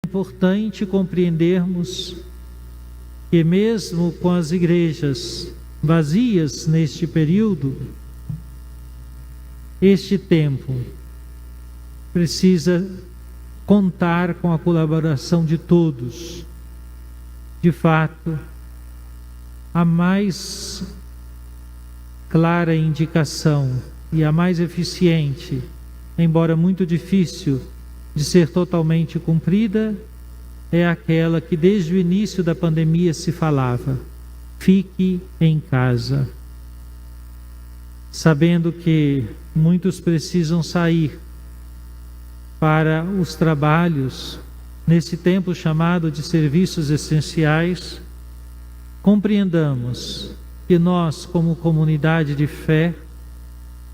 importante compreendermos que mesmo com as igrejas vazias neste período, este tempo precisa contar com a colaboração de todos. De fato, a mais clara indicação e a mais eficiente, embora muito difícil de ser totalmente cumprida, é aquela que desde o início da pandemia se falava: fique em casa. Sabendo que muitos precisam sair para os trabalhos nesse tempo chamado de serviços essenciais, compreendamos que nós, como comunidade de fé,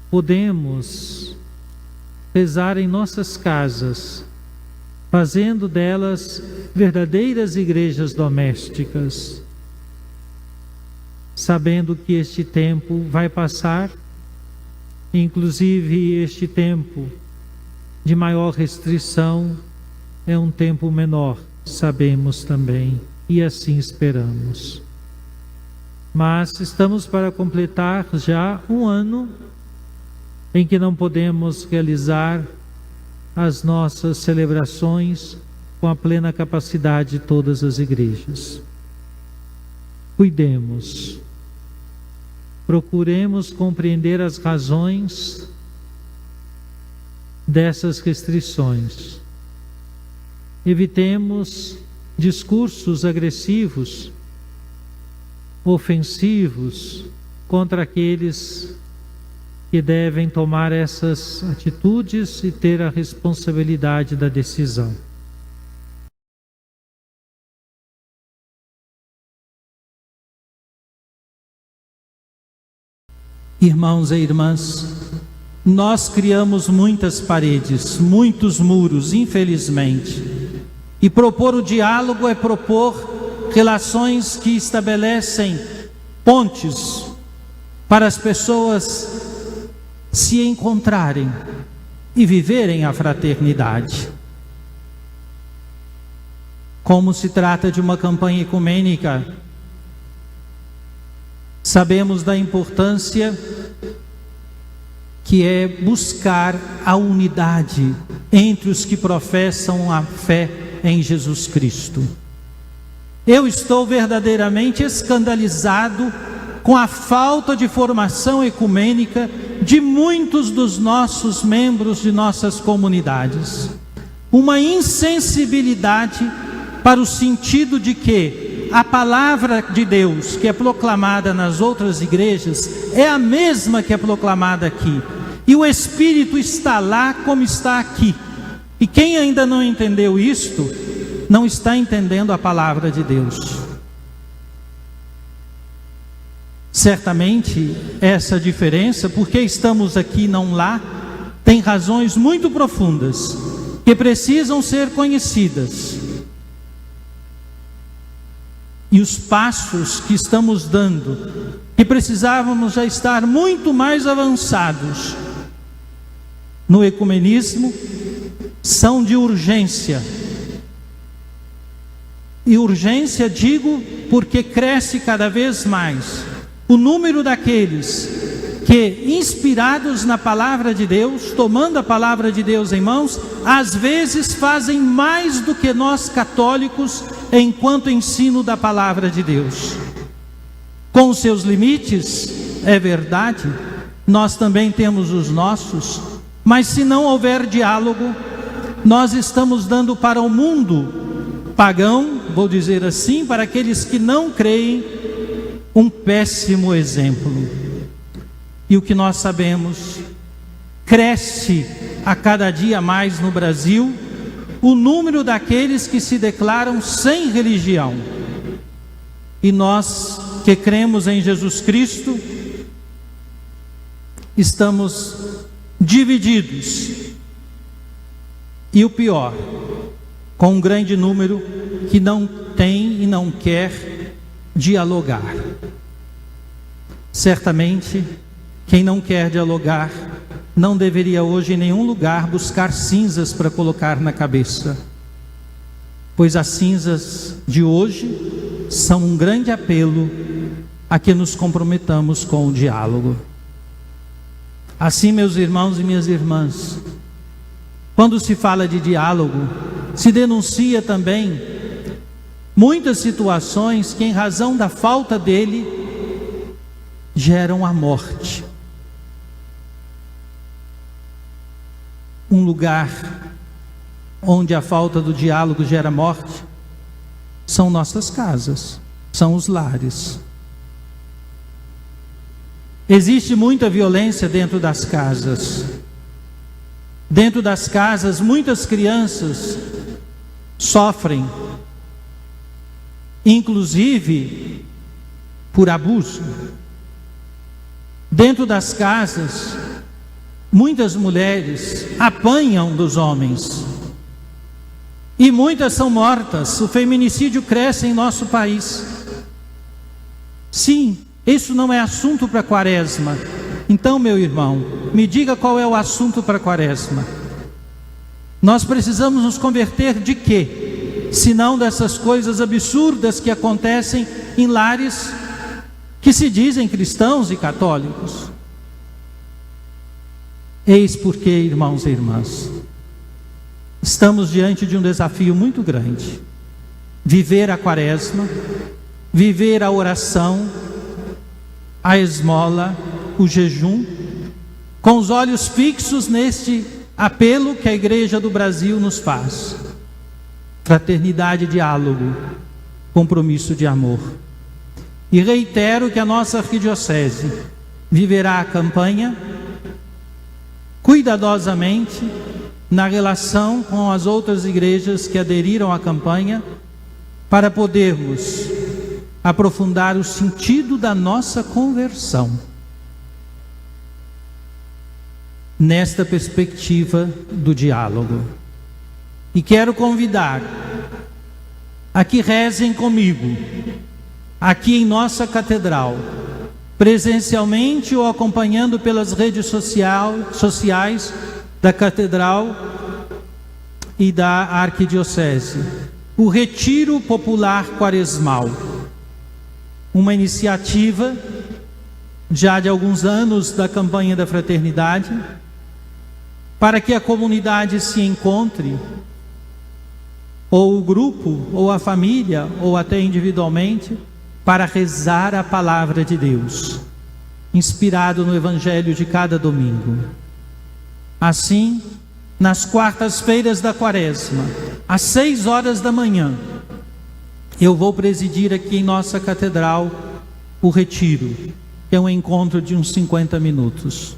podemos rezar em nossas casas, fazendo delas verdadeiras igrejas domésticas, sabendo que este tempo vai passar, inclusive este tempo de maior restrição é um tempo menor, sabemos também, e assim esperamos. Mas estamos para completar já um ano em que não podemos realizar as nossas celebrações com a plena capacidade de todas as igrejas. Cuidemos, procuremos compreender as razões dessas restrições. Evitemos discursos agressivos, ofensivos contra aqueles que devem tomar essas atitudes e ter a responsabilidade da decisão. Irmãos e irmãs, nós criamos muitas paredes, muitos muros, infelizmente. E propor o diálogo é propor relações que estabelecem pontes para as pessoas se encontrarem e viverem a fraternidade. Como se trata de uma campanha ecumênica, sabemos da importância que é buscar a unidade entre os que professam a fé em Jesus Cristo. Eu estou verdadeiramente escandalizado com a falta de formação ecumênica de muitos dos nossos membros de nossas comunidades. Uma insensibilidade para o sentido de que a palavra de Deus que é proclamada nas outras igrejas é a mesma que é proclamada aqui. E o Espírito está lá como está aqui. E quem ainda não entendeu isto, não está entendendo a palavra de Deus. Certamente, essa diferença, porque estamos aqui e não lá, tem razões muito profundas, que precisam ser conhecidas. E os passos que estamos dando, que precisávamos já estar muito mais avançados no ecumenismo, são de urgência. E urgência digo porque cresce cada vez mais o número daqueles que, inspirados na palavra de Deus, tomando a palavra de Deus em mãos, às vezes fazem mais do que nós católicos enquanto ensino da palavra de Deus. Com os seus limites, é verdade, nós também temos os nossos, mas se não houver diálogo, nós estamos dando para o mundo pagão, vou dizer assim, para aqueles que não creem, um péssimo exemplo. E o que nós sabemos, cresce a cada dia mais no Brasil o número daqueles que se declaram sem religião. E nós que cremos em Jesus Cristo, estamos divididos. E o pior, com um grande número que não tem e não quer dialogar. Certamente, quem não quer dialogar não deveria hoje em nenhum lugar buscar cinzas para colocar na cabeça. pois as cinzas de hoje são um grande apelo a que nos comprometamos com o diálogo. Assim, meus irmãos e minhas irmãs, quando se fala de diálogo, se denuncia também muitas situações que, em razão da falta dele, geram a morte. Um lugar onde a falta do diálogo gera morte são nossas casas, são os lares. Existe muita violência dentro das casas. Dentro das casas, muitas crianças sofrem, inclusive por abuso. Dentro das casas, muitas mulheres apanham dos homens e muitas são mortas. O feminicídio cresce em nosso país. Sim, isso não é assunto para a Quaresma. Então, meu irmão, me diga qual é o assunto para a Quaresma. Nós precisamos nos converter de quê? Se não dessas coisas absurdas que acontecem em lares que se dizem cristãos e católicos. Eis porque, irmãos e irmãs, estamos diante de um desafio muito grande. Viver a Quaresma, viver a oração, a esmola, o jejum, com os olhos fixos neste apelo que a Igreja do Brasil nos faz: fraternidade, diálogo, compromisso de amor. E reitero que a nossa arquidiocese viverá a campanha cuidadosamente na relação com as outras igrejas que aderiram à campanha, para podermos aprofundar o sentido da nossa conversão nesta perspectiva do diálogo. E quero convidar a que rezem comigo, aqui em nossa catedral, presencialmente ou acompanhando pelas redes sociais da catedral e da arquidiocese, o Retiro Popular Quaresmal, uma iniciativa já de alguns anos da campanha da fraternidade, para que a comunidade se encontre, ou o grupo, ou a família, ou até individualmente, para rezar a palavra de Deus, inspirado no Evangelho de cada domingo. Assim, nas quartas-feiras da Quaresma, às 6 horas da manhã, eu vou presidir aqui em nossa catedral o retiro, que é um encontro de uns 50 minutos.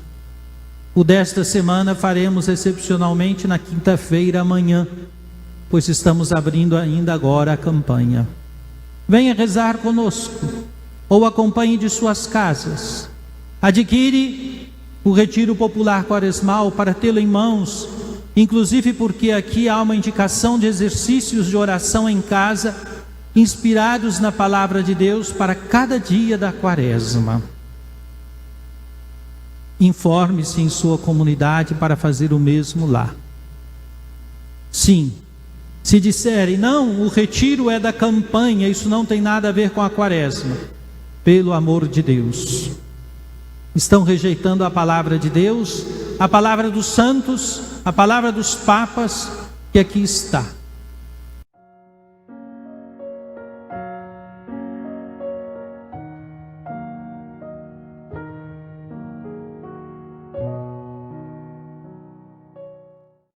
O desta semana faremos excepcionalmente na quinta-feira amanhã, pois estamos abrindo ainda agora a campanha. Venha rezar conosco, ou acompanhe de suas casas. Adquire o Retiro Popular Quaresmal para tê-lo em mãos, inclusive porque aqui há uma indicação de exercícios de oração em casa, inspirados na palavra de Deus para cada dia da Quaresma. Informe-se em sua comunidade para fazer o mesmo lá. Sim, se disserem, não, o retiro é da campanha, isso não tem nada a ver com a Quaresma, pelo amor de Deus, estão rejeitando a palavra de Deus, a palavra dos santos, a palavra dos papas, que aqui está.